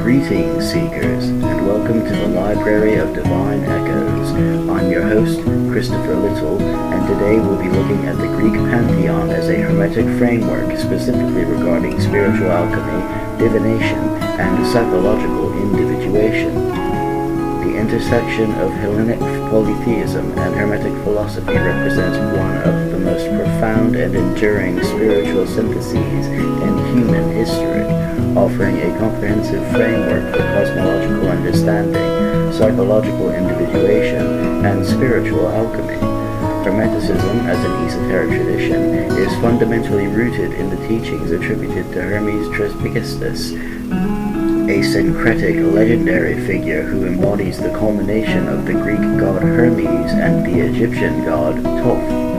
Greetings, Seekers, and welcome to the Library of Divine Echoes. I'm your host, Christopher Little, and today we'll be looking at the Greek Pantheon as a Hermetic framework specifically regarding spiritual alchemy, divination, and psychological individuation. The intersection of Hellenic polytheism and Hermetic philosophy represents one of the most profound and enduring spiritual syntheses in human history, offering a comprehensive framework for cosmological understanding, psychological individuation, and spiritual alchemy. Hermeticism, as an esoteric tradition, is fundamentally rooted in the teachings attributed to Hermes Trismegistus, a syncretic legendary figure who embodies the culmination of the Greek god Hermes and the Egyptian god Thoth.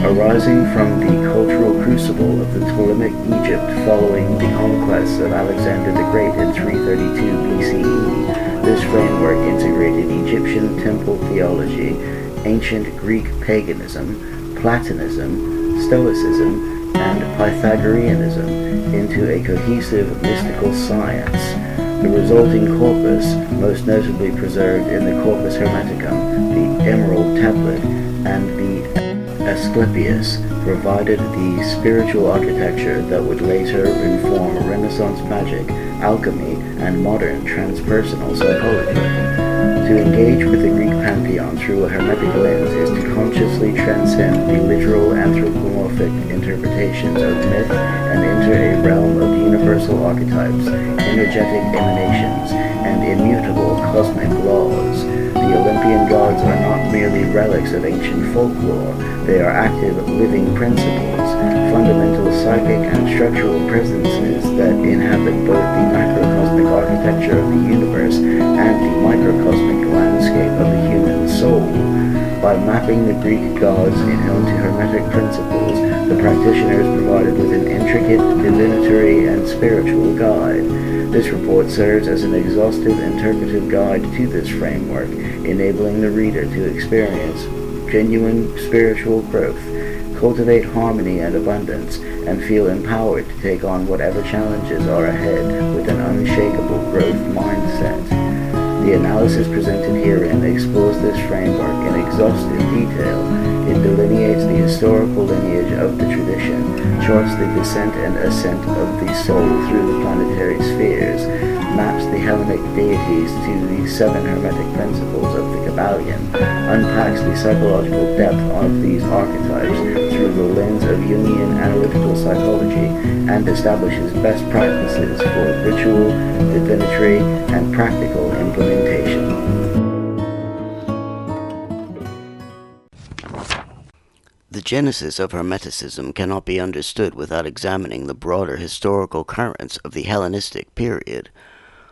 Arising from the cultural crucible of the Ptolemaic Egypt following the conquests of Alexander the Great in 332 BCE, this framework integrated Egyptian temple theology, ancient Greek paganism, Platonism, Stoicism, and Pythagoreanism into a cohesive mystical science. The resulting corpus, most notably preserved in the Corpus Hermeticum, the Emerald Tablet, and the Asclepius, provided the spiritual architecture that would later inform Renaissance magic, alchemy, and modern transpersonal psychology. To engage with the Greek pantheon through a Hermetic lens is to consciously transcend the literal anthropomorphic interpretations of myth and enter a realm of universal archetypes, energetic emanations, and immutable cosmic laws. The Olympian gods are not merely relics of ancient folklore, they are active living principles, fundamental psychic and structural presences that inhabit both the macrocosmic architecture of the universe and the microcosmic landscape of the human soul. By mapping the Greek gods onto Hermetic principles, the practitioner is provided with an intricate divinatory and spiritual guide. This report serves as an exhaustive interpretive guide to this framework, enabling the reader to experience genuine spiritual growth, cultivate harmony and abundance, and feel empowered to take on whatever challenges are ahead with an unshakable growth mindset. The analysis presented herein explores this framework in exhaustive detail. It delineates the historical lineage of the tradition, charts the descent and ascent of the soul through the planetary spheres, maps the Hellenic deities to the 7 Hermetic principles of the Kabbalion, unpacks the psychological depth of these archetypes through the lens of Jungian analytical psychology, and establishes best practices for ritual, divinatory, and practical implementation. The genesis of Hermeticism cannot be understood without examining the broader historical currents of the Hellenistic period.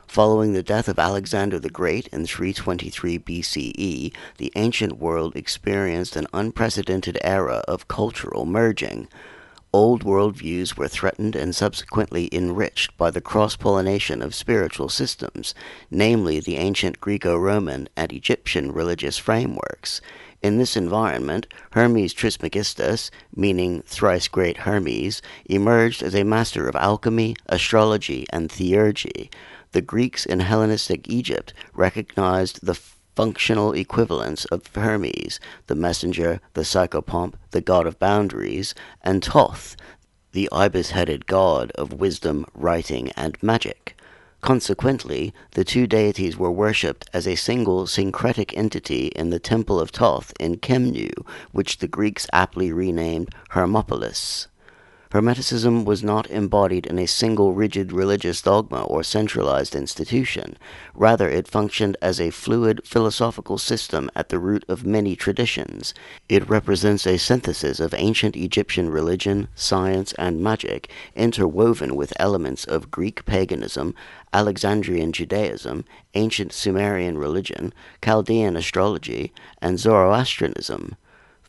Following the death of Alexander the Great in 323 BCE, the ancient world experienced an unprecedented era of cultural merging. Old worldviews were threatened and subsequently enriched by the cross-pollination of spiritual systems, namely the ancient Greco-Roman and Egyptian religious frameworks. In this environment, Hermes Trismegistus, meaning thrice great Hermes, emerged as a master of alchemy, astrology, and theurgy. The Greeks in Hellenistic Egypt recognized the functional equivalents of Hermes, the messenger, the psychopomp, the god of boundaries, and Thoth, the ibis-headed god of wisdom, writing, and magic. Consequently, the two deities were worshipped as a single syncretic entity in the temple of Thoth in Chemnu, which the Greeks aptly renamed Hermopolis. Hermeticism was not embodied in a single rigid religious dogma or centralized institution. Rather, it functioned as a fluid philosophical system at the root of many traditions. It represents a synthesis of ancient Egyptian religion, science, and magic, interwoven with elements of Greek paganism, Alexandrian Judaism, ancient Sumerian religion, Chaldean astrology, and Zoroastrianism.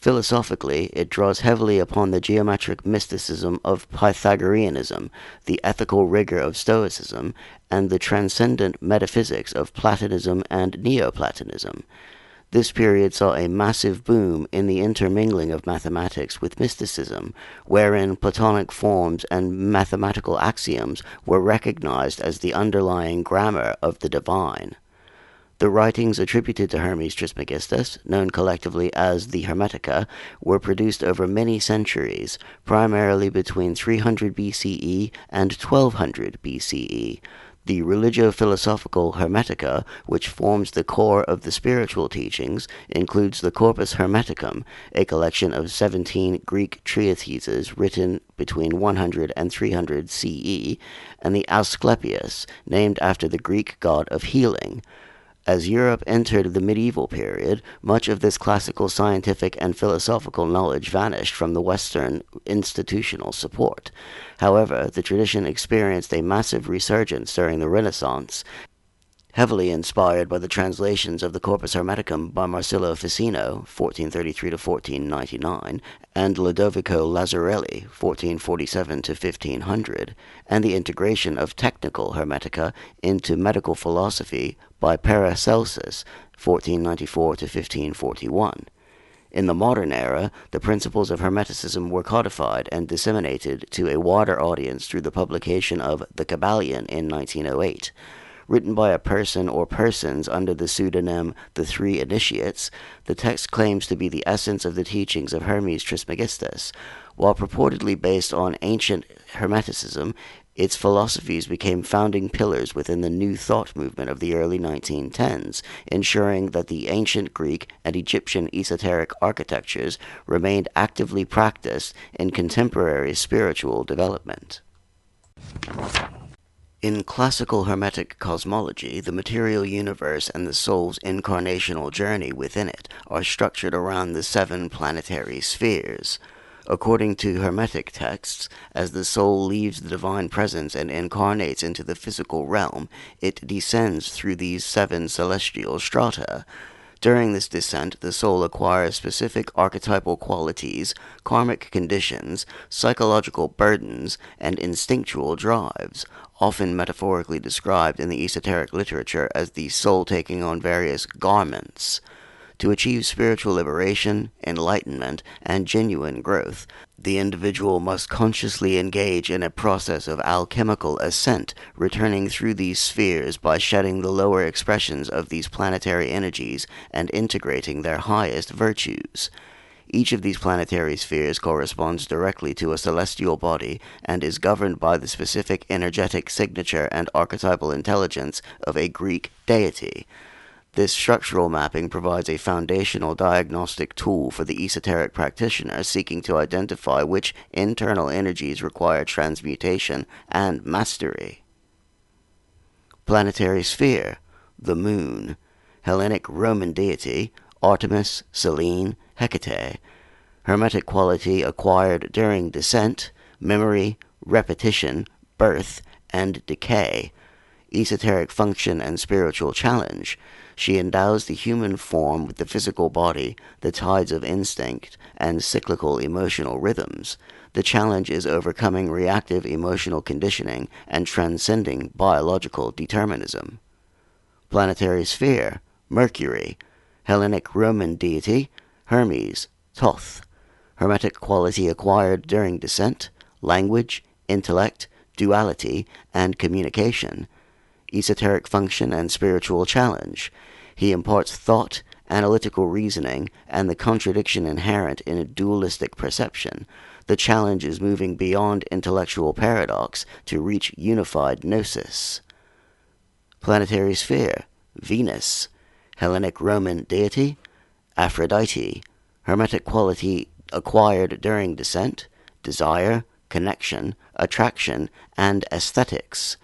Philosophically, it draws heavily upon the geometric mysticism of Pythagoreanism, the ethical rigor of Stoicism, and the transcendent metaphysics of Platonism and Neoplatonism. This period saw a massive boom in the intermingling of mathematics with mysticism, wherein Platonic forms and mathematical axioms were recognized as the underlying grammar of the divine. The writings attributed to Hermes Trismegistus, known collectively as the Hermetica, were produced over many centuries, primarily between 300 BCE and 1200 BCE. The religio-philosophical Hermetica, which forms the core of the spiritual teachings, includes the Corpus Hermeticum, a collection of 17 Greek treatises written between 100 and 300 CE, and the Asclepius, named after the Greek god of healing. As Europe entered the medieval period, much of this classical scientific and philosophical knowledge vanished from the Western institutional support. However, the tradition experienced a massive resurgence during the Renaissance, heavily inspired by the translations of the Corpus Hermeticum by Marsilio Ficino, 1433–1499, and Lodovico Lazzarelli, 1447–1500, and the integration of technical Hermetica into medical philosophy by Paracelsus, 1494–1541. In the modern era, the principles of Hermeticism were codified and disseminated to a wider audience through the publication of The Kybalion in 1908. Written by a person or persons under the pseudonym The Three Initiates, the text claims to be the essence of the teachings of Hermes Trismegistus. While purportedly based on ancient Hermeticism, its philosophies became founding pillars within the New Thought movement of the early 1910s, ensuring that the ancient Greek and Egyptian esoteric architectures remained actively practiced in contemporary spiritual development. In classical Hermetic cosmology, the material universe and the soul's incarnational journey within it are structured around the 7 planetary spheres. According to Hermetic texts, as the soul leaves the divine presence and incarnates into the physical realm, it descends through these 7 celestial strata. During this descent, the soul acquires specific archetypal qualities, karmic conditions, psychological burdens, and instinctual drives, often metaphorically described in the esoteric literature as the soul taking on various garments. To achieve spiritual liberation, enlightenment, and genuine growth, the individual must consciously engage in a process of alchemical ascent, returning through these spheres by shedding the lower expressions of these planetary energies and integrating their highest virtues. Each of these planetary spheres corresponds directly to a celestial body and is governed by the specific energetic signature and archetypal intelligence of a Greek deity. This structural mapping provides a foundational diagnostic tool for the esoteric practitioner seeking to identify which internal energies require transmutation and mastery. Planetary sphere, the moon, Hellenic Roman deity, Artemis, Selene, Hecate, Hermetic quality acquired during descent, memory, repetition, birth, and decay, esoteric function and spiritual challenge. She endows the human form with the physical body, the tides of instinct, and cyclical emotional rhythms. The challenge is overcoming reactive emotional conditioning and transcending biological determinism. Planetary sphere, Mercury, Hellenic Roman deity, Hermes, Thoth, Hermetic quality acquired during descent, language, intellect, duality, and communication, esoteric function and spiritual challenge. He imparts thought, analytical reasoning, and the contradiction inherent in a dualistic perception. The challenge is moving beyond intellectual paradox to reach unified gnosis. Planetary sphere, Venus, Hellenic Roman deity, Aphrodite, Hermetic quality acquired during descent, desire, connection, attraction, and aesthetics,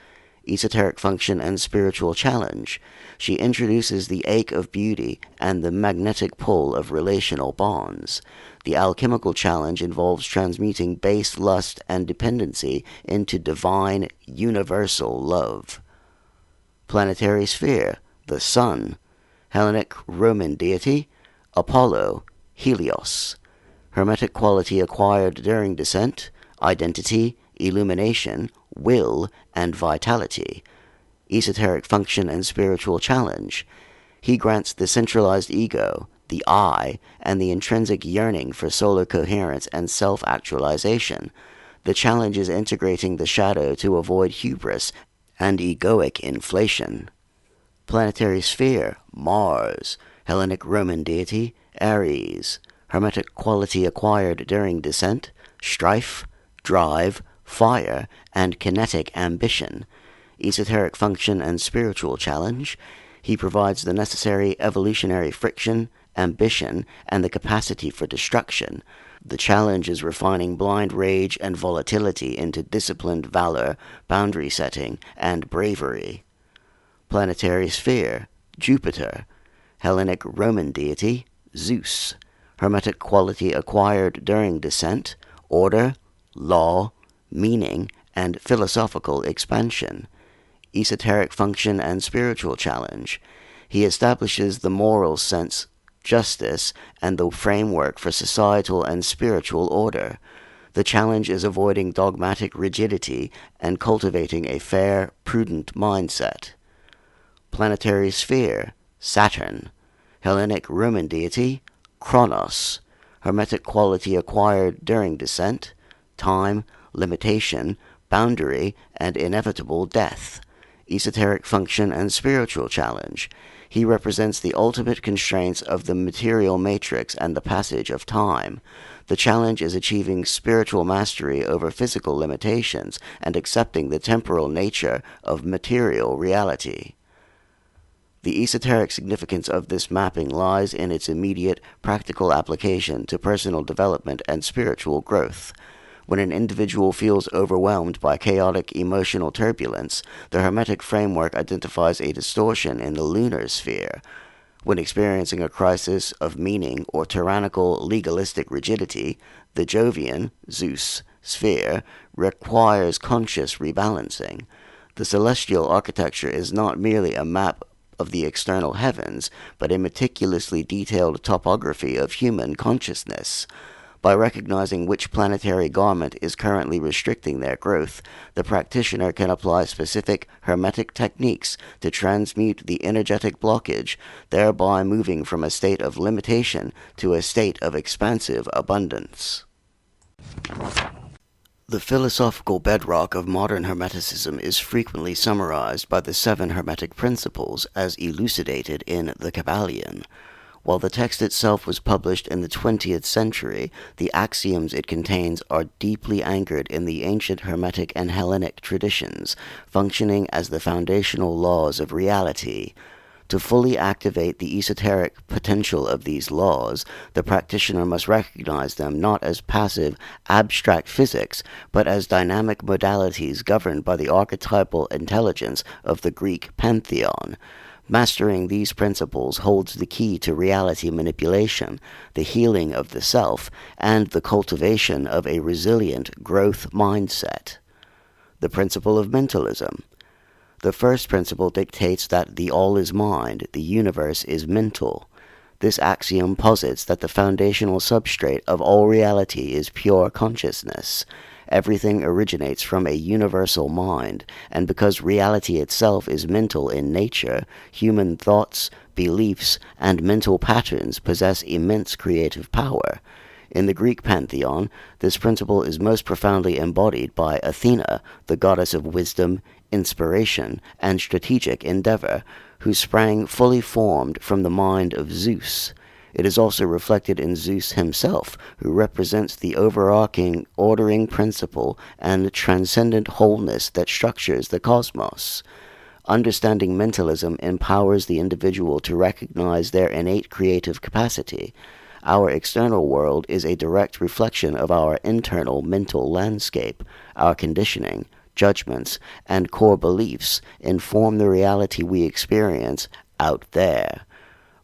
esoteric function and spiritual challenge. She introduces the ache of beauty and the magnetic pull of relational bonds. The alchemical challenge involves transmuting base lust and dependency into divine, universal love. Planetary sphere, the sun, Hellenic Roman deity, Apollo, Helios, Hermetic quality acquired during descent, identity, illumination, will, and vitality, esoteric function and spiritual challenge. He grants the centralized ego, the I, and the intrinsic yearning for solar coherence and self-actualization. The challenge is integrating the shadow to avoid hubris and egoic inflation. Planetary sphere, Mars. Hellenic Roman deity, Ares. Hermetic quality acquired during descent, strife, drive, fire, and kinetic ambition. Esoteric function and spiritual challenge. He provides the necessary evolutionary friction, ambition, and the capacity for destruction. The challenge is refining blind rage and volatility into disciplined valor, boundary setting, and bravery. Planetary sphere, Jupiter. Hellenic Roman deity, Zeus. Hermetic quality acquired during descent, order, law, meaning, and philosophical expansion. Esoteric function and spiritual challenge. He establishes the moral sense, justice, and the framework for societal and spiritual order. The challenge is avoiding dogmatic rigidity and cultivating a fair, prudent mindset. Planetary sphere, Saturn. Hellenic Roman deity, Kronos. Hermetic quality acquired during descent, time, limitation, boundary, and inevitable death. Esoteric function and spiritual challenge. He represents the ultimate constraints of the material matrix and the passage of time. The challenge is achieving spiritual mastery over physical limitations and accepting the temporal nature of material reality. The esoteric significance of this mapping lies in its immediate, practical application to personal development and spiritual growth. When an individual feels overwhelmed by chaotic emotional turbulence, the Hermetic framework identifies a distortion in the lunar sphere. When experiencing a crisis of meaning or tyrannical legalistic rigidity, the Jovian, Zeus, sphere requires conscious rebalancing. The celestial architecture is not merely a map of the external heavens, but a meticulously detailed topography of human consciousness. By recognizing which planetary garment is currently restricting their growth, the practitioner can apply specific Hermetic techniques to transmute the energetic blockage, thereby moving from a state of limitation to a state of expansive abundance. The philosophical bedrock of modern Hermeticism is frequently summarized by the 7 Hermetic principles as elucidated in the Kybalion. While the text itself was published in the 20th century, the axioms it contains are deeply anchored in the ancient Hermetic and Hellenic traditions, functioning as the foundational laws of reality. To fully activate the esoteric potential of these laws, the practitioner must recognize them not as passive, abstract physics, but as dynamic modalities governed by the archetypal intelligence of the Greek Pantheon. Mastering these principles holds the key to reality manipulation, the healing of the self, and the cultivation of a resilient growth mindset. The principle of mentalism. The first principle dictates that the all is mind, the universe is mental. This axiom posits that the foundational substrate of all reality is pure consciousness. Everything originates from a universal mind, and because reality itself is mental in nature, human thoughts, beliefs, and mental patterns possess immense creative power. In the Greek Pantheon, this principle is most profoundly embodied by Athena, the goddess of wisdom, inspiration, and strategic endeavor, who sprang fully formed from the mind of Zeus. It is also reflected in Zeus himself, who represents the overarching ordering principle and transcendent wholeness that structures the cosmos. Understanding mentalism empowers the individual to recognize their innate creative capacity. Our external world is a direct reflection of our internal mental landscape. Our conditioning, judgments, and core beliefs inform the reality we experience out there.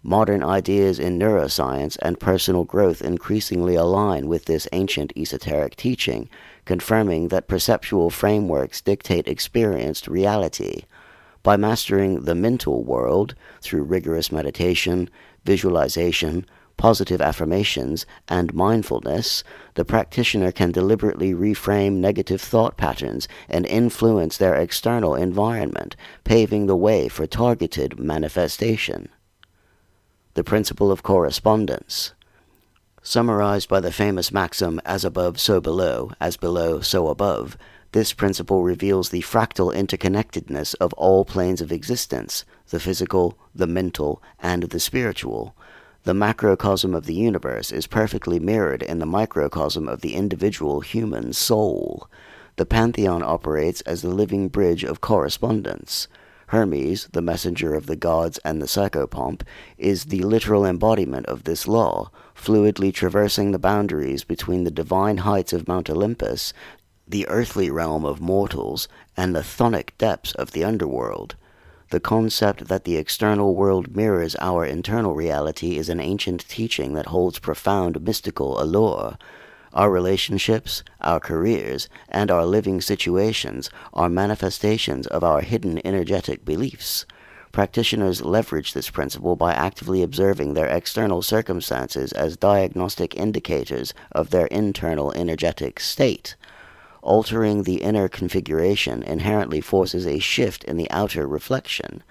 Modern ideas in neuroscience and personal growth increasingly align with this ancient esoteric teaching, confirming that perceptual frameworks dictate experienced reality. By mastering the mental world through rigorous meditation, visualization, positive affirmations, and mindfulness, the practitioner can deliberately reframe negative thought patterns and influence their external environment, paving the way for targeted manifestation. The principle of correspondence. Summarized by the famous maxim, as above, so below, as below, so above, this principle reveals the fractal interconnectedness of all planes of existence, the physical, the mental, and the spiritual. The macrocosm of the universe is perfectly mirrored in the microcosm of the individual human soul. The Pantheon operates as the living bridge of correspondence. Hermes, the messenger of the gods and the psychopomp, is the literal embodiment of this law, fluidly traversing the boundaries between the divine heights of Mount Olympus, the earthly realm of mortals, and the chthonic depths of the underworld. The concept that the external world mirrors our internal reality is an ancient teaching that holds profound mystical allure. Our relationships, our careers, and our living situations are manifestations of our hidden energetic beliefs. Practitioners leverage this principle by actively observing their external circumstances as diagnostic indicators of their internal energetic state. Altering the inner configuration inherently forces a shift in the outer reflection.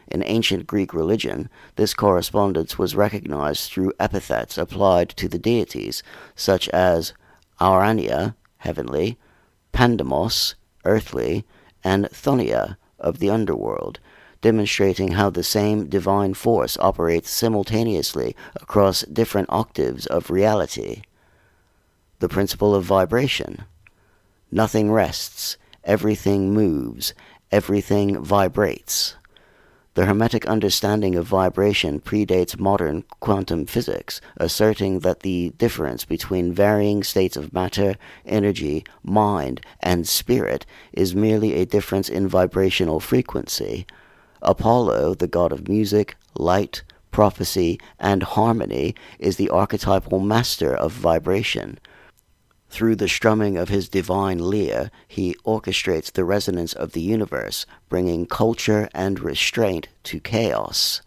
In ancient Greek religion, this correspondence was recognized through epithets applied to the deities, such as Aurania, heavenly, Pandemos, earthly, and Thonia, of the underworld, demonstrating how the same divine force operates simultaneously across different octaves of reality. The principle of vibration. Nothing rests, everything moves, everything vibrates. The Hermetic understanding of vibration predates modern quantum physics, asserting that the difference between varying states of matter, energy, mind, and spirit is merely a difference in vibrational frequency. Apollo, the god of music, light, prophecy, and harmony, is the archetypal master of vibration. Through the strumming of his divine lyre, he orchestrates the resonance of the universe, bringing culture and restraint to chaos.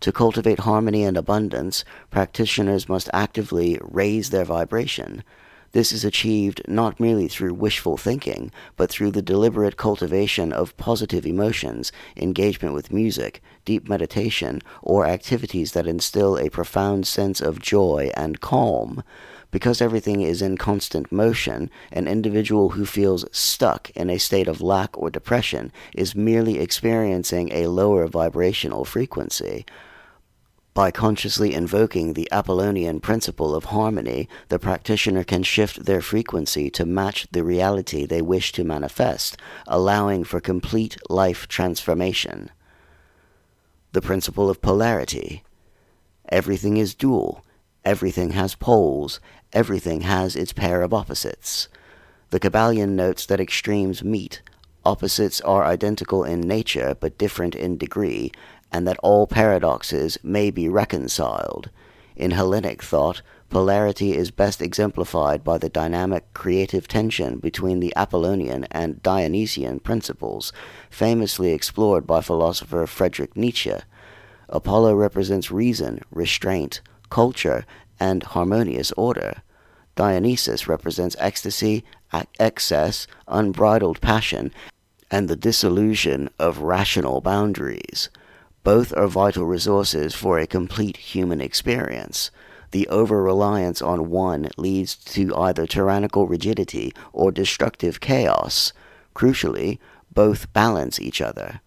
To cultivate harmony and abundance, practitioners must actively raise their vibration. This is achieved not merely through wishful thinking, but through the deliberate cultivation of positive emotions, engagement with music, deep meditation, or activities that instill a profound sense of joy and calm. Because everything is in constant motion, an individual who feels stuck in a state of lack or depression is merely experiencing a lower vibrational frequency. By consciously invoking the Apollonian principle of harmony, the practitioner can shift their frequency to match the reality they wish to manifest, allowing for complete life transformation. The principle of polarity. Everything is dual. Everything has poles. Everything has its pair of opposites. The Kabbalion notes that extremes meet. Opposites are identical in nature but different in degree, and that all paradoxes may be reconciled. In Hellenic thought, polarity is best exemplified by the dynamic creative tension between the Apollonian and Dionysian principles, famously explored by philosopher Friedrich Nietzsche. Apollo represents reason, restraint, culture, and harmonious order. Dionysus represents ecstasy, excess, unbridled passion, and the dissolution of rational boundaries. Both are vital resources for a complete human experience. The over-reliance on one leads to either tyrannical rigidity or destructive chaos. Crucially, both balance each other.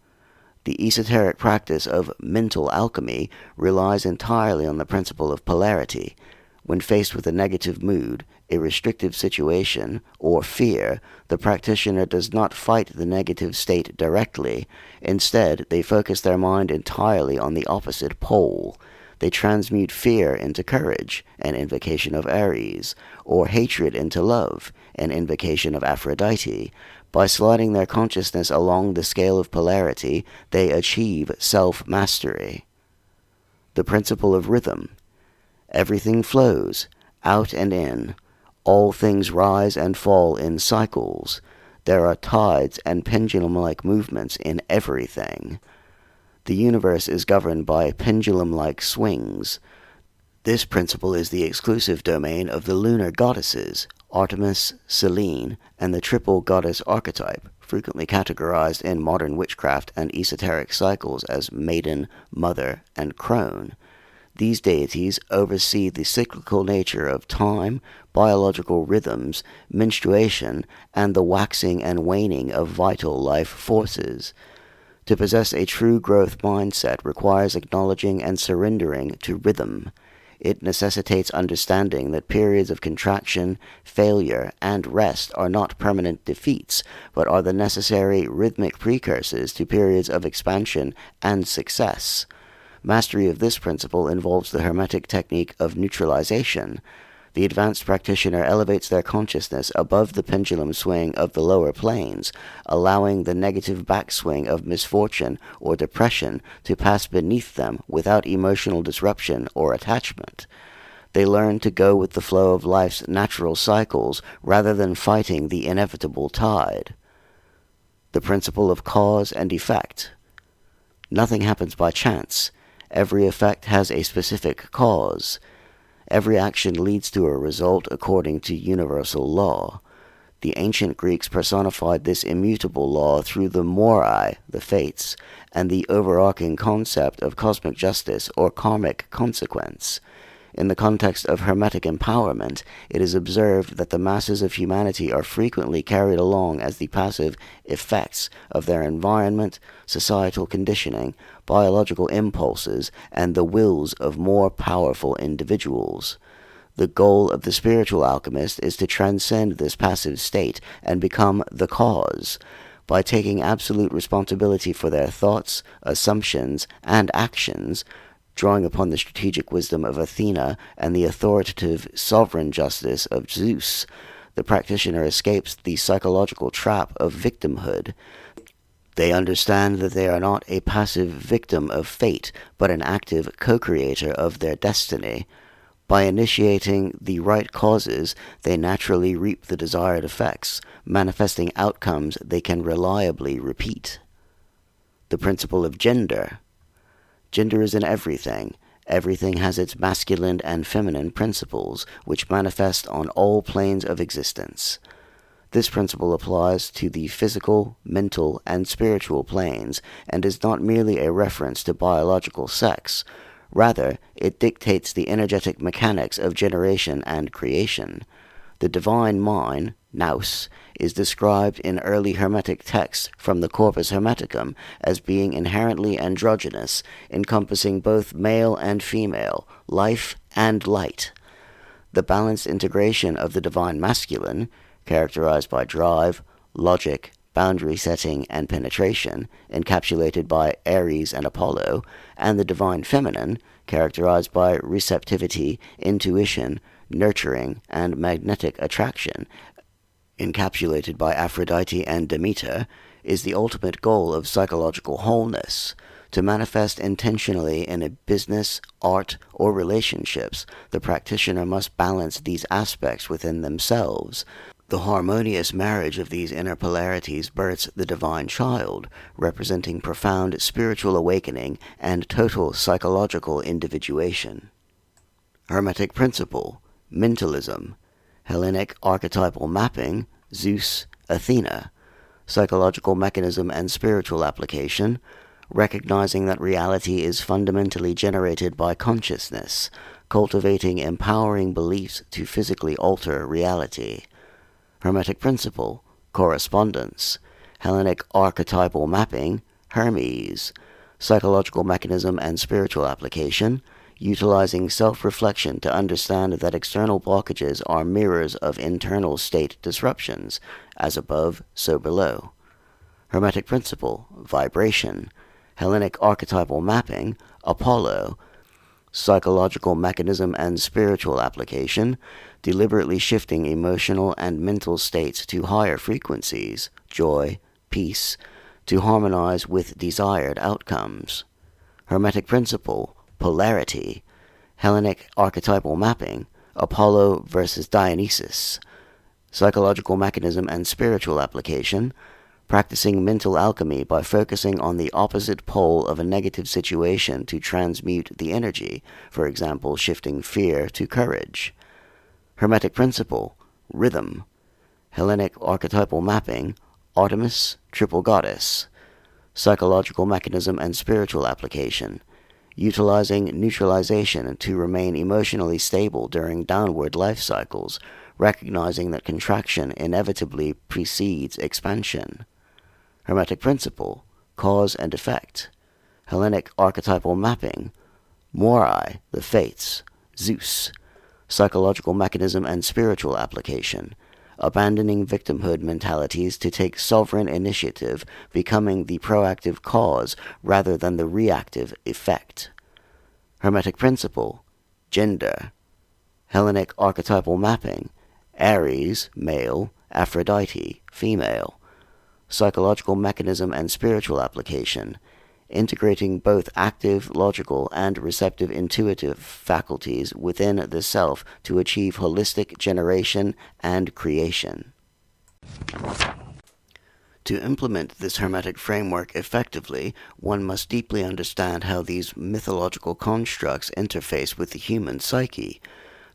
The esoteric practice of mental alchemy relies entirely on the principle of polarity. When faced with a negative mood, a restrictive situation, or fear, the practitioner does not fight the negative state directly. Instead, they focus their mind entirely on the opposite pole. They transmute fear into courage, an invocation of Ares, or hatred into love, an invocation of Aphrodite. By sliding their consciousness along the scale of polarity, they achieve self-mastery. The principle of rhythm. Everything flows, out and in. All things rise and fall in cycles. There are tides and pendulum-like movements in everything. The universe is governed by pendulum-like swings. This principle is the exclusive domain of the lunar goddesses, Artemis, Selene, and the triple goddess archetype, frequently categorized in modern witchcraft and esoteric cycles as maiden, mother, and crone. These deities oversee the cyclical nature of time, biological rhythms, menstruation, and the waxing and waning of vital life forces. To possess a true growth mindset requires acknowledging and surrendering to rhythm. It necessitates understanding that periods of contraction, failure, and rest are not permanent defeats, but are the necessary rhythmic precursors to periods of expansion and success. Mastery of this principle involves the Hermetic technique of neutralization. The advanced practitioner elevates their consciousness above the pendulum swing of the lower planes, allowing the negative backswing of misfortune or depression to pass beneath them without emotional disruption or attachment. They learn to go with the flow of life's natural cycles rather than fighting the inevitable tide. The principle of cause and effect. Nothing happens by chance. Every effect has a specific cause. Every action leads to a result according to universal law. The ancient Greeks personified this immutable law through the morai, the fates, and the overarching concept of cosmic justice or karmic consequence. In the context of Hermetic empowerment, it is observed that the masses of humanity are frequently carried along as the passive effects of their environment, societal conditioning, biological impulses, and the wills of more powerful individuals. The goal of the spiritual alchemist is to transcend this passive state and become the cause. By taking absolute responsibility for their thoughts, assumptions, and actions, drawing upon the strategic wisdom of Athena and the authoritative sovereign justice of Zeus, the practitioner escapes the psychological trap of victimhood. They understand that they are not a passive victim of fate, but an active co-creator of their destiny. By initiating the right causes, they naturally reap the desired effects, manifesting outcomes they can reliably repeat. The principle of gender. Gender is in everything. Everything has its masculine and feminine principles, which manifest on all planes of existence. This principle applies to the physical, mental, and spiritual planes, and is not merely a reference to biological sex. Rather, it dictates the energetic mechanics of generation and creation. The divine mind, nous, is described in early Hermetic texts from the Corpus Hermeticum as being inherently androgynous, encompassing both male and female, life and light. The balanced integration of the divine masculine, characterized by drive, logic, boundary setting, and penetration, encapsulated by Ares and Apollo, and the divine feminine, characterized by receptivity, intuition, nurturing, and magnetic attraction, encapsulated by Aphrodite and Demeter, is the ultimate goal of psychological wholeness. To manifest intentionally in a business, art, or relationships, the practitioner must balance these aspects within themselves. The harmonious marriage of these inner polarities births the divine child, representing profound spiritual awakening and total psychological individuation. Hermetic principle, mentalism, Hellenic archetypal mapping, Zeus, Athena, psychological mechanism and spiritual application, recognizing that reality is fundamentally generated by consciousness, cultivating empowering beliefs to physically alter reality. Hermetic principle, correspondence, Hellenic archetypal mapping, Hermes, psychological mechanism and spiritual application, utilizing self-reflection to understand that external blockages are mirrors of internal state disruptions, as above, so below. Hermetic principle, vibration, Hellenic archetypal mapping, Apollo, psychological mechanism and spiritual application, deliberately shifting emotional and mental states to higher frequencies, joy, peace, to harmonize with desired outcomes. Hermetic principle, polarity, Hellenic archetypal mapping, Apollo versus Dionysus, psychological mechanism and spiritual application, practicing mental alchemy by focusing on the opposite pole of a negative situation to transmute the energy, for example, shifting fear to courage. Hermetic principle, rhythm, Hellenic archetypal mapping, Artemis, triple goddess, psychological mechanism and spiritual application, utilizing neutralization to remain emotionally stable during downward life cycles, recognizing that contraction inevitably precedes expansion. Hermetic principle, cause and effect. Hellenic archetypal mapping. Moirai, the fates. Zeus. Psychological mechanism and spiritual application. Abandoning victimhood mentalities to take sovereign initiative, becoming the proactive cause rather than the reactive effect. Hermetic principle, gender. Hellenic archetypal mapping, Aries, male, Aphrodite, female. Psychological mechanism and spiritual application, integrating both active, logical, and receptive intuitive faculties within the self to achieve holistic generation and creation. To implement this Hermetic framework effectively, one must deeply understand how these mythological constructs interface with the human psyche.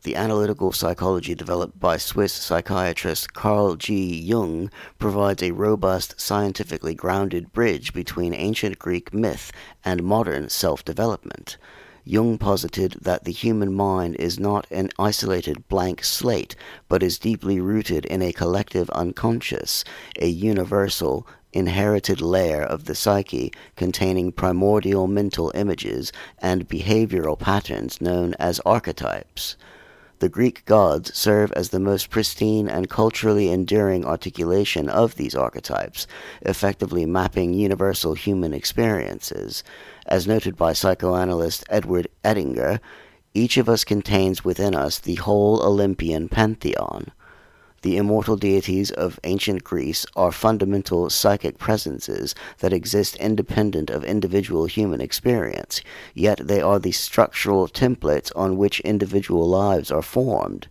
The analytical psychology developed by Swiss psychiatrist Carl G. Jung provides a robust, scientifically grounded bridge between ancient Greek myth and modern self-development. Jung posited that the human mind is not an isolated blank slate, but is deeply rooted in a collective unconscious, a universal, inherited layer of the psyche containing primordial mental images and behavioral patterns known as archetypes. The Greek gods serve as the most pristine and culturally enduring articulation of these archetypes, effectively mapping universal human experiences. As noted by psychoanalyst Edward Edinger, each of us contains within us the whole Olympian Pantheon. The immortal deities of ancient Greece are fundamental psychic presences that exist independent of individual human experience, yet they are the structural templates on which individual lives are formed.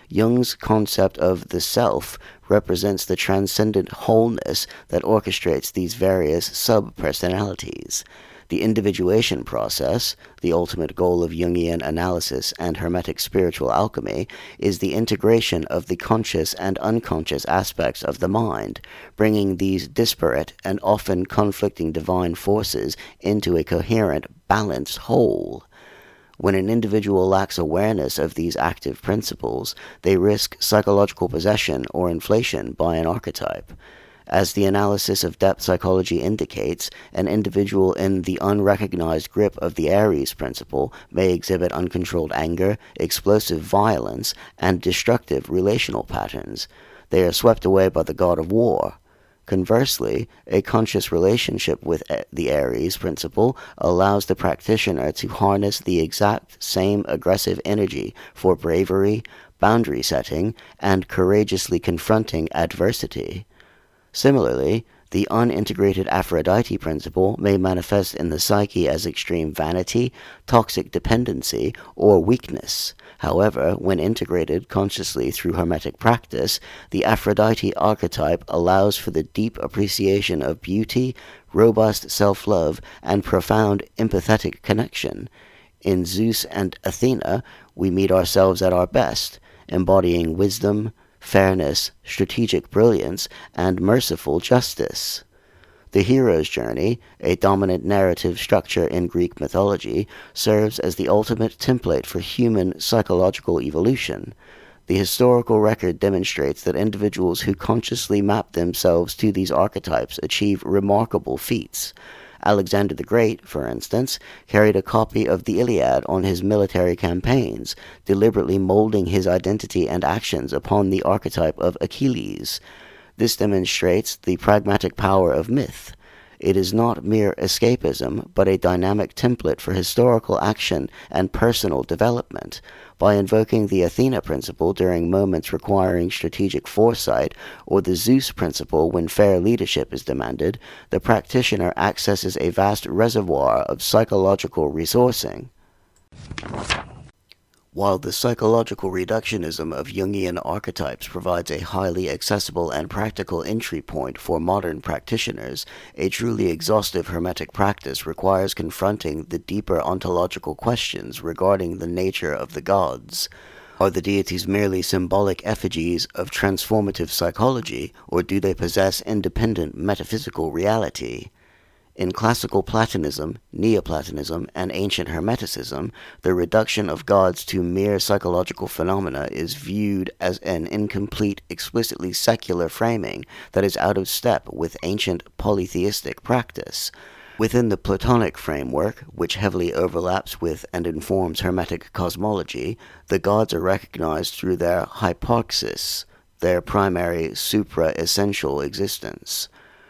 Jung's concept of the self represents the transcendent wholeness that orchestrates these various sub-personalities. The individuation process, the ultimate goal of Jungian analysis and Hermetic spiritual alchemy, is the integration of the conscious and unconscious aspects of the mind, bringing these disparate and often conflicting divine forces into a coherent, balanced whole. When an individual lacks awareness of these active principles, they risk psychological possession or inflation by an archetype. As the analysis of depth psychology indicates, an individual in the unrecognized grip of the Aries principle may exhibit uncontrolled anger, explosive violence, and destructive relational patterns. They are swept away by the god of war. Conversely, a conscious relationship with the Aries principle allows the practitioner to harness the exact same aggressive energy for bravery, boundary setting, and courageously confronting adversity. Similarly, the unintegrated Aphrodite principle may manifest in the psyche as extreme vanity, toxic dependency, or weakness. However, when integrated consciously through Hermetic practice, the Aphrodite archetype allows for the deep appreciation of beauty, robust self-love, and profound empathetic connection. In Zeus and Athena, we meet ourselves at our best, embodying wisdom, fairness, strategic brilliance, and merciful justice. The hero's journey, a dominant narrative structure in Greek mythology, serves as the ultimate template for human psychological evolution. The historical record demonstrates that individuals who consciously map themselves to these archetypes achieve remarkable feats. Alexander the Great, for instance, carried a copy of the Iliad on his military campaigns, deliberately molding his identity and actions upon the archetype of Achilles. This demonstrates the pragmatic power of myth. It is not mere escapism, but a dynamic template for historical action and personal development. By invoking the Athena principle during moments requiring strategic foresight, or the Zeus principle when fair leadership is demanded, the practitioner accesses a vast reservoir of psychological resourcing. While the psychological reductionism of Jungian archetypes provides a highly accessible and practical entry point for modern practitioners, a truly exhaustive Hermetic practice requires confronting the deeper ontological questions regarding the nature of the gods. Are the deities merely symbolic effigies of transformative psychology, or do they possess independent metaphysical reality? In classical Platonism, Neoplatonism, and ancient Hermeticism, the reduction of gods to mere psychological phenomena is viewed as an incomplete, explicitly secular framing that is out of step with ancient polytheistic practice. Within the Platonic framework, which heavily overlaps with and informs Hermetic cosmology, the gods are recognized through their hyparxis, their primary supra-essential existence.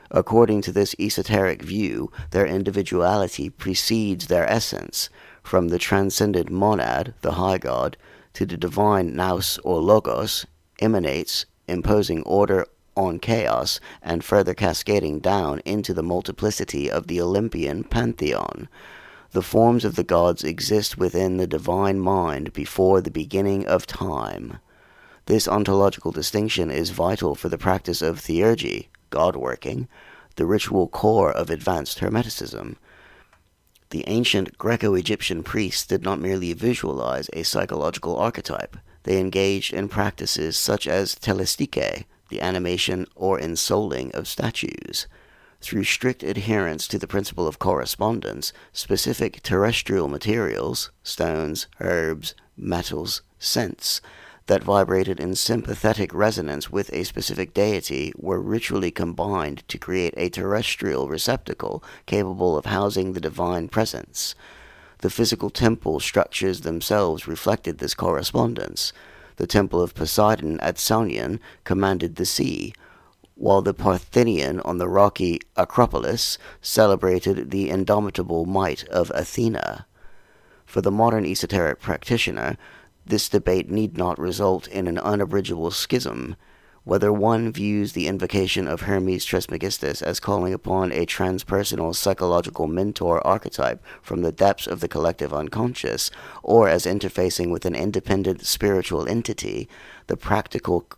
According to this esoteric view, their individuality precedes their essence, from the transcended monad, the high god, to the divine nous or logos, emanates, imposing order on chaos and further cascading down into the multiplicity of the Olympian Pantheon. The forms of the gods exist within the divine mind before the beginning of time. This ontological distinction is vital for the practice of theurgy, God-working, the ritual core of advanced Hermeticism. The ancient Greco-Egyptian priests did not merely visualize a psychological archetype. They engaged in practices such as telestike, the animation or ensouling of statues. Through strict adherence to the principle of correspondence, specific terrestrial materials, stones, herbs, metals, scents, that vibrated in sympathetic resonance with a specific deity were ritually combined to create a terrestrial receptacle capable of housing the divine presence. The physical temple structures themselves reflected this correspondence. The temple of Poseidon at Saunion commanded the sea, while the Pantheon on the rocky Acropolis celebrated the indomitable might of Athena. For the modern esoteric practitioner, this debate need not result in an unabridgable schism. Whether one views the invocation of Hermes Trismegistus as calling upon a transpersonal psychological mentor archetype from the depths of the collective unconscious, or as interfacing with an independent spiritual entity, the practical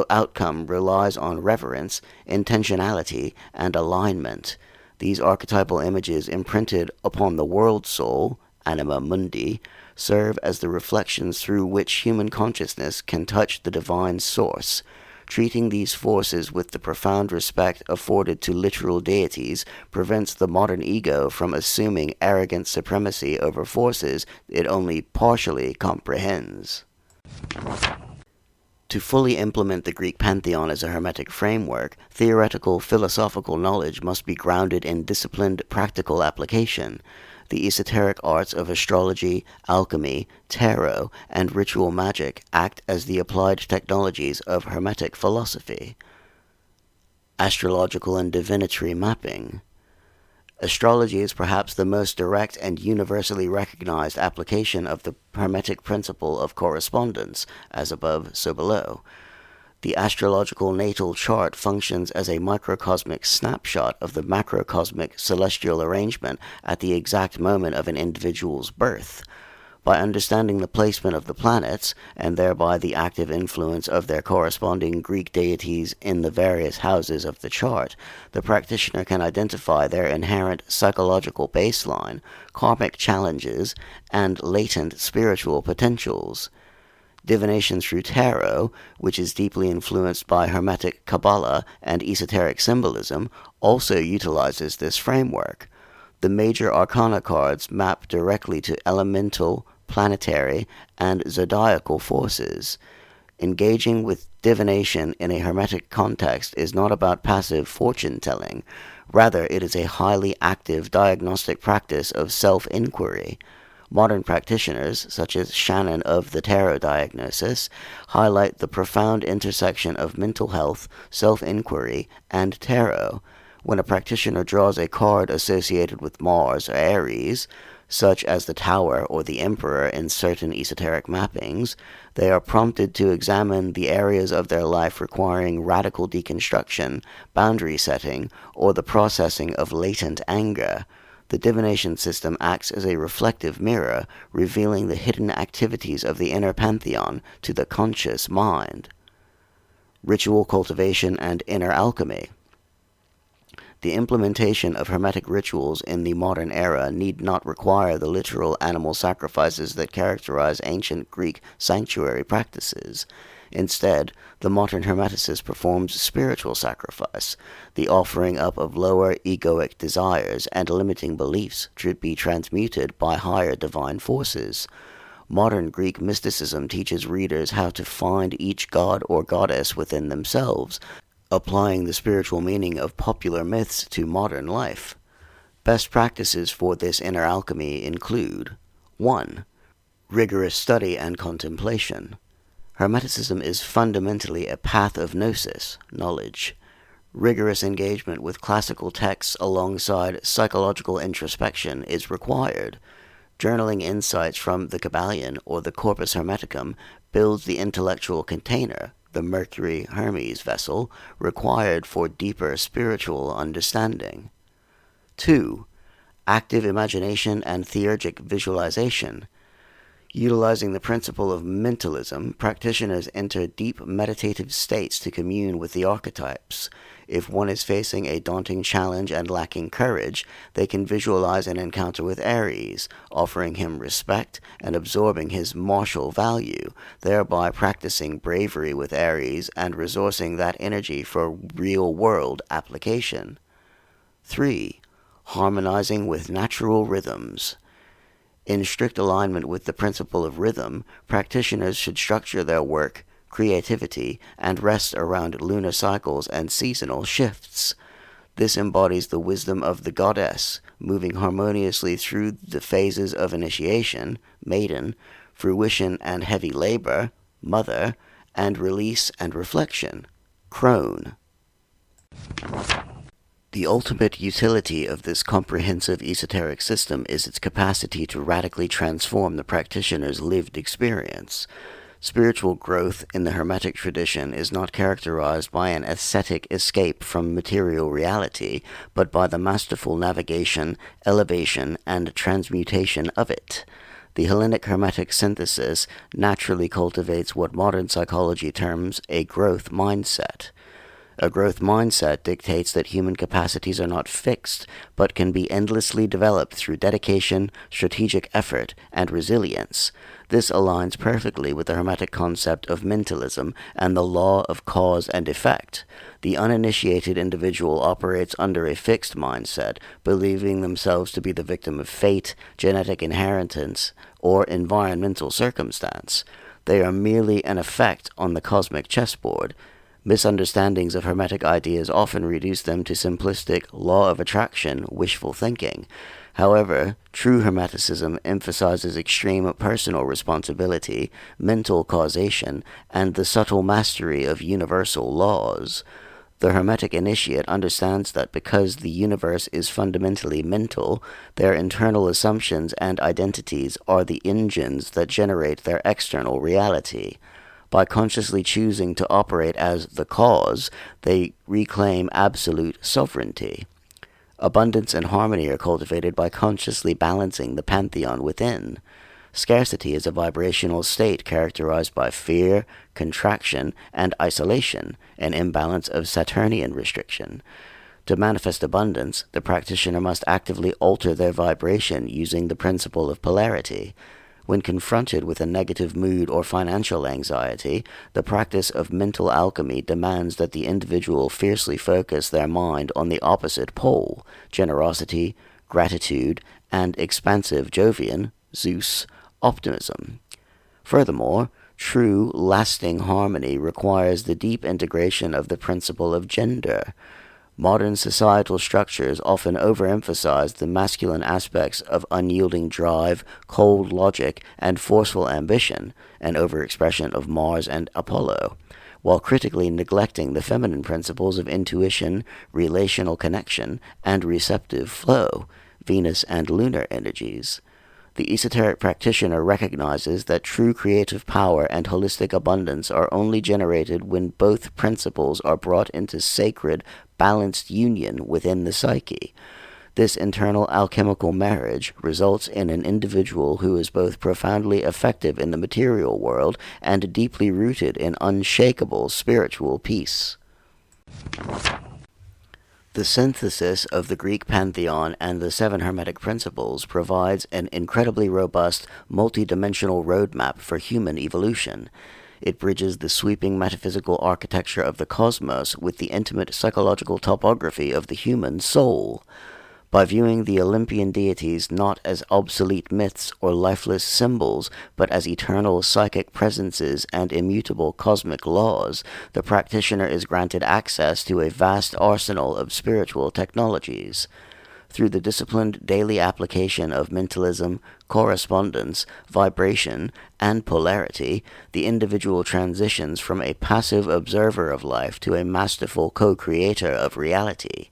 outcome relies on reverence, intentionality, and alignment. These archetypal images imprinted upon the world soul, anima mundi, serve as the reflections through which human consciousness can touch the divine source. Treating these forces with the profound respect afforded to literal deities prevents the modern ego from assuming arrogant supremacy over forces it only partially comprehends. To fully implement the Greek pantheon as a Hermetic framework, theoretical philosophical knowledge must be grounded in disciplined practical application. The esoteric arts of astrology, alchemy, tarot, and ritual magic act as the applied technologies of Hermetic philosophy. Astrological and divinatory mapping. Astrology is perhaps the most direct and universally recognized application of the Hermetic principle of correspondence, as above, so below. The astrological natal chart functions as a microcosmic snapshot of the macrocosmic celestial arrangement at the exact moment of an individual's birth. By understanding the placement of the planets, and thereby the active influence of their corresponding Greek deities in the various houses of the chart, the practitioner can identify their inherent psychological baseline, karmic challenges, and latent spiritual potentials. Divination through tarot, which is deeply influenced by Hermetic Kabbalah and esoteric symbolism, also utilizes this framework. The major arcana cards map directly to elemental, planetary, and zodiacal forces. Engaging with divination in a Hermetic context is not about passive fortune-telling. Rather, it is a highly active diagnostic practice of self-inquiry. Modern practitioners, such as Shannon of the Tarot Diagnosis, highlight the profound intersection of mental health, self-inquiry, and tarot. When a practitioner draws a card associated with Mars or Aries, such as the Tower or the Emperor in certain esoteric mappings, they are prompted to examine the areas of their life requiring radical deconstruction, boundary setting, or the processing of latent anger. The divination system acts as a reflective mirror, revealing the hidden activities of the inner pantheon to the conscious mind. Ritual cultivation and inner alchemy. The implementation of Hermetic rituals in the modern era need not require the literal animal sacrifices that characterize ancient Greek sanctuary practices. Instead, the modern Hermeticist performs spiritual sacrifice. The offering up of lower egoic desires and limiting beliefs should be transmuted by higher divine forces. Modern Greek mysticism teaches readers how to find each god or goddess within themselves, applying the spiritual meaning of popular myths to modern life. Best practices for this inner alchemy include 1. Rigorous study and contemplation. Hermeticism is fundamentally a path of gnosis, knowledge. Rigorous engagement with classical texts alongside psychological introspection is required. Journaling insights from the Kybalion or the Corpus Hermeticum builds the intellectual container, the Mercury Hermes vessel, required for deeper spiritual understanding. 2. Active imagination and theurgic visualization. Utilizing the principle of mentalism, practitioners enter deep meditative states to commune with the archetypes. If one is facing a daunting challenge and lacking courage, they can visualize an encounter with Ares, offering him respect and absorbing his martial value, thereby practicing bravery with Ares and resourcing that energy for real-world application. 3. Harmonizing with natural rhythms. In strict alignment with the principle of rhythm, practitioners should structure their work, creativity, and rest around lunar cycles and seasonal shifts. This embodies the wisdom of the goddess, moving harmoniously through the phases of initiation, maiden, fruition and heavy labor, mother, and release and reflection, crone. The ultimate utility of this comprehensive esoteric system is its capacity to radically transform the practitioner's lived experience. Spiritual growth in the Hermetic tradition is not characterized by an ascetic escape from material reality, but by the masterful navigation, elevation, and transmutation of it. The Hellenic Hermetic synthesis naturally cultivates what modern psychology terms a growth mindset. A growth mindset dictates that human capacities are not fixed, but can be endlessly developed through dedication, strategic effort, and resilience. This aligns perfectly with the Hermetic concept of mentalism and the law of cause and effect. The uninitiated individual operates under a fixed mindset, believing themselves to be the victim of fate, genetic inheritance, or environmental circumstance. They are merely an effect on the cosmic chessboard. Misunderstandings of Hermetic ideas often reduce them to simplistic law of attraction, wishful thinking. However, true Hermeticism emphasizes extreme personal responsibility, mental causation, and the subtle mastery of universal laws. The Hermetic initiate understands that because the universe is fundamentally mental, their internal assumptions and identities are the engines that generate their external reality. By consciously choosing to operate as the cause, they reclaim absolute sovereignty. Abundance and harmony are cultivated by consciously balancing the Pantheon within. Scarcity is a vibrational state characterized by fear, contraction, and isolation, an imbalance of Saturnian restriction. To manifest abundance, the practitioner must actively alter their vibration using the principle of polarity. When confronted with a negative mood or financial anxiety, the practice of mental alchemy demands that the individual fiercely focus their mind on the opposite pole, generosity, gratitude, and expansive Jovian, Zeus, optimism. Furthermore, true, lasting harmony requires the deep integration of the principle of gender. Modern societal structures often overemphasize the masculine aspects of unyielding drive, cold logic, and forceful ambition, an overexpression of Mars and Apollo, while critically neglecting the feminine principles of intuition, relational connection, and receptive flow, Venus and lunar energies. The esoteric practitioner recognizes that true creative power and holistic abundance are only generated when both principles are brought into sacred, balanced union within the psyche. This internal alchemical marriage results in an individual who is both profoundly effective in the material world and deeply rooted in unshakable spiritual peace. The synthesis of the Greek Pantheon and the 7 Hermetic principles provides an incredibly robust, multi-dimensional roadmap for human evolution. It bridges the sweeping metaphysical architecture of the cosmos with the intimate psychological topography of the human soul. By viewing the Olympian deities not as obsolete myths or lifeless symbols, but as eternal psychic presences and immutable cosmic laws, the practitioner is granted access to a vast arsenal of spiritual technologies. Through the disciplined daily application of mentalism, correspondence, vibration, and polarity, the individual transitions from a passive observer of life to a masterful co-creator of reality.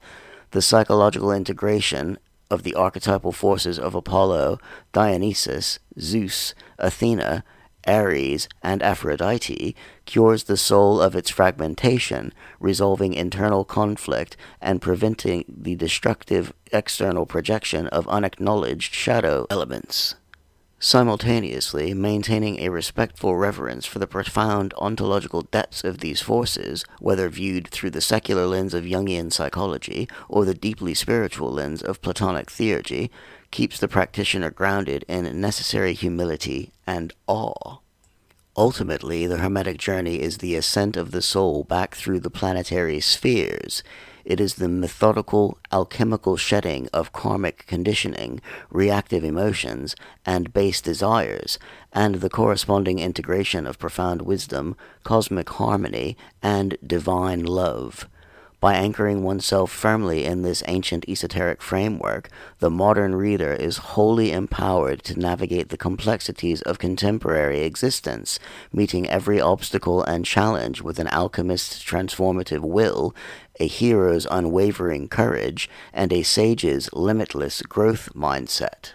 The psychological integration of the archetypal forces of Apollo, Dionysus, Zeus, Athena, Ares, and Aphrodite cures the soul of its fragmentation, resolving internal conflict and preventing the destructive external projection of unacknowledged shadow elements. Simultaneously, maintaining a respectful reverence for the profound ontological depths of these forces, whether viewed through the secular lens of Jungian psychology or the deeply spiritual lens of Platonic theurgy, keeps the practitioner grounded in necessary humility and awe. Ultimately, the Hermetic journey is the ascent of the soul back through the planetary spheres. It is the methodical, alchemical shedding of karmic conditioning, reactive emotions, and base desires, and the corresponding integration of profound wisdom, cosmic harmony, and divine love. By anchoring oneself firmly in this ancient esoteric framework, the modern reader is wholly empowered to navigate the complexities of contemporary existence, meeting every obstacle and challenge with an alchemist's transformative will, a hero's unwavering courage, and a sage's limitless growth mindset.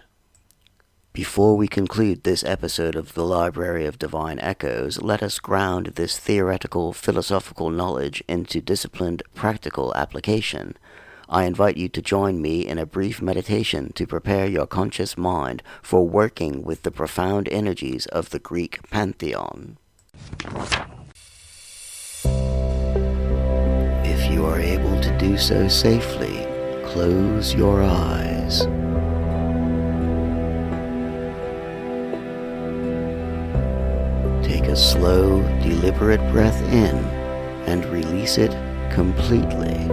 Before we conclude this episode of the Library of Divine Echoes, let us ground this theoretical, philosophical knowledge into disciplined, practical application. I invite you to join me in a brief meditation to prepare your conscious mind for working with the profound energies of the Greek Pantheon. If you are able to do so safely, close your eyes. Take a slow, deliberate breath in and release it completely.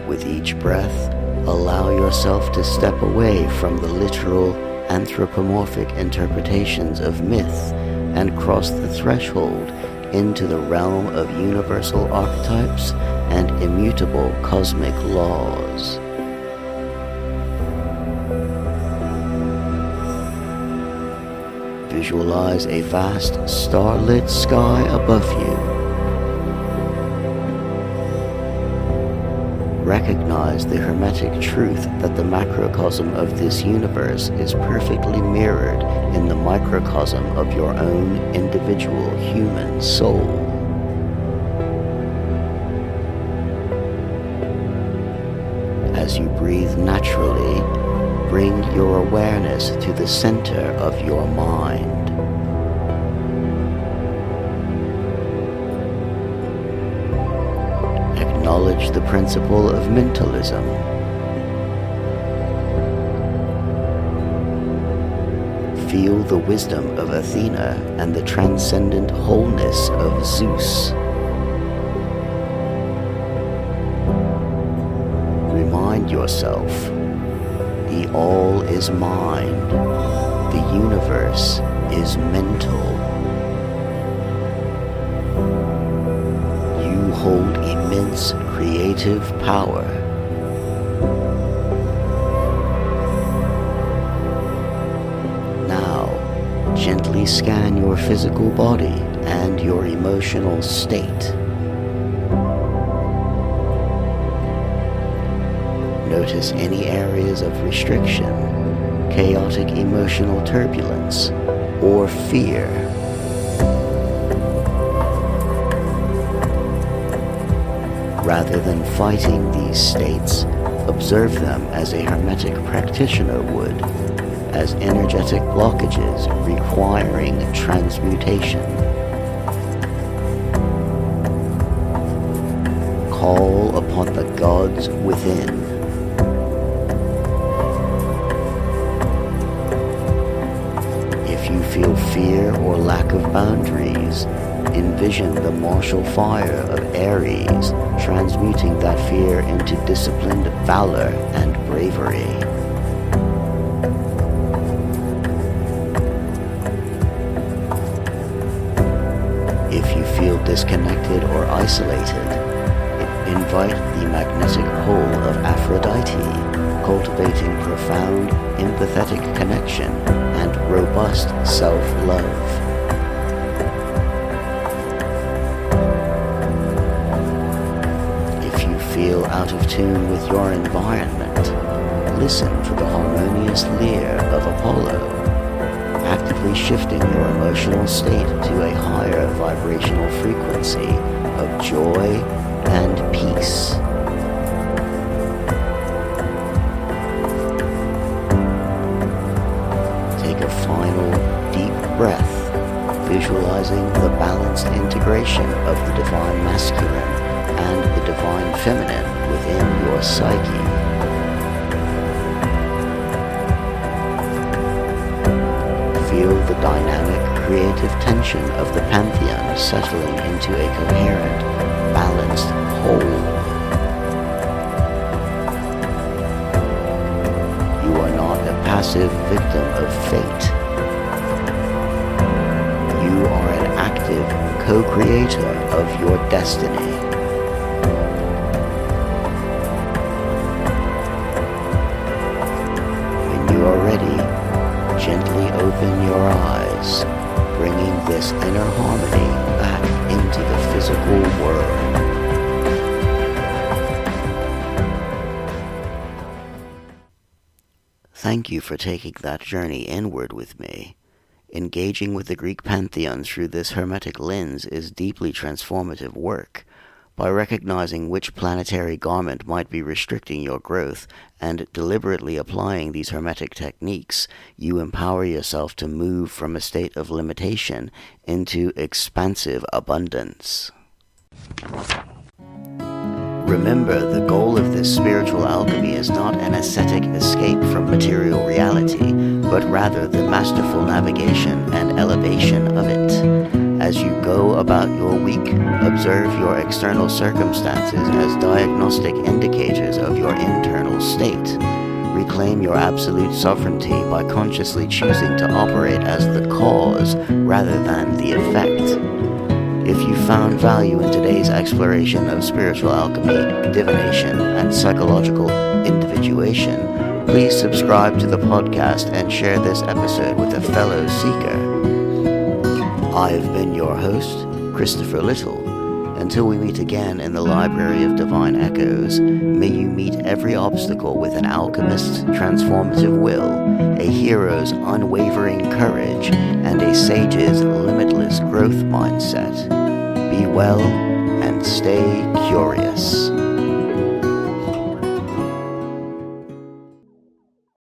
With each breath, allow yourself to step away from the literal, anthropomorphic interpretations of myth and cross the threshold into the realm of universal archetypes and immutable cosmic laws. Visualize a vast starlit sky above you. Recognize the Hermetic truth that the macrocosm of this universe is perfectly mirrored in the microcosm of your own individual human soul. As you breathe naturally, bring your awareness to the center of your mind. Acknowledge the principle of mentalism. Feel the wisdom of Athena and the transcendent wholeness of Zeus. Remind yourself, the all is mind, the universe is mental. You hold immense creative power. Now, gently scan your physical body and your emotional state. Notice any areas of restriction, chaotic emotional turbulence, or fear. Rather than fighting these states, observe them as a Hermetic practitioner would, as energetic blockages requiring transmutation. Call upon the gods within. Envision the martial fire of Ares, transmuting that fear into disciplined valor and bravery. If you feel disconnected or isolated, invite the magnetic pull of Aphrodite, cultivating profound, empathetic connection and robust self-love. If you feel out of tune with your environment, listen for the harmonious lyre of Apollo, actively shifting your emotional state to a higher vibrational frequency of joy and peace. Take a final deep breath, visualizing the balanced integration of the divine masculine and the divine feminine within your psyche. Feel the dynamic, creative tension of the Pantheon settling into a coherent, balanced whole. You are not a passive victim of fate. You are an active co-creator of your destiny. When you are ready, gently open your eyes, bringing this inner harmony back into the physical world. Thank you for taking that journey inward with me. Engaging with the Greek Pantheon through this Hermetic lens is deeply transformative work. By recognizing which planetary garment might be restricting your growth and deliberately applying these Hermetic techniques, you empower yourself to move from a state of limitation into expansive abundance. Remember, the goal of this spiritual alchemy is not an ascetic escape from material reality, but rather the masterful navigation and elevation of it. As you go about your week, observe your external circumstances as diagnostic indicators of your internal state. Reclaim your absolute sovereignty by consciously choosing to operate as the cause rather than the effect. If you found value in today's exploration of spiritual alchemy, divination, and psychological individuation, please subscribe to the podcast and share this episode with a fellow seeker. I've been your host, Christopher Little. Until we meet again in the Library of Divine Echoes, may you meet every obstacle with an alchemist's transformative will, a hero's unwavering courage, and a sage's limitless growth mindset. Be well and stay curious.